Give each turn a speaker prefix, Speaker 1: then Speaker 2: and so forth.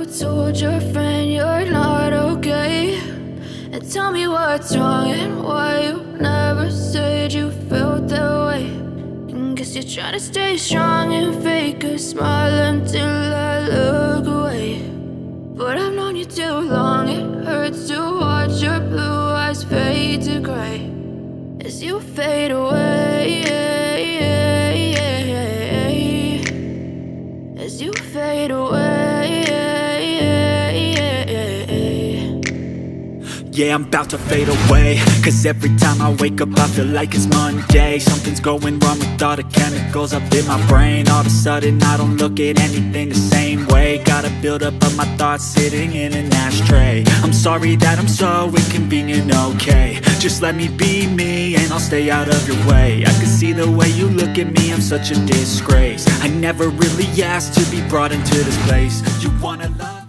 Speaker 1: told your friend you're not okay? And tell me what's wrong and why you never said you felt that way. And guess you're trying to stay strong and fake a smile until I look away. But I've known you too long, it hurts to watch your blue eyes fade to gray as you fade away, as you fade away.
Speaker 2: Yeah, I'm about to fade away, cause every time I wake up I feel like it's Monday. Something's going wrong with all the chemicals up in my brain. All of a sudden I don't look at anything the same way. Got a buildup of my thoughts sitting in an ashtray. I'm sorry that I'm so inconvenient, okay? Just let me be me and I'll stay out of your way. I can see the way you look at me, I'm such a disgrace. I never really asked to be brought into this place. You want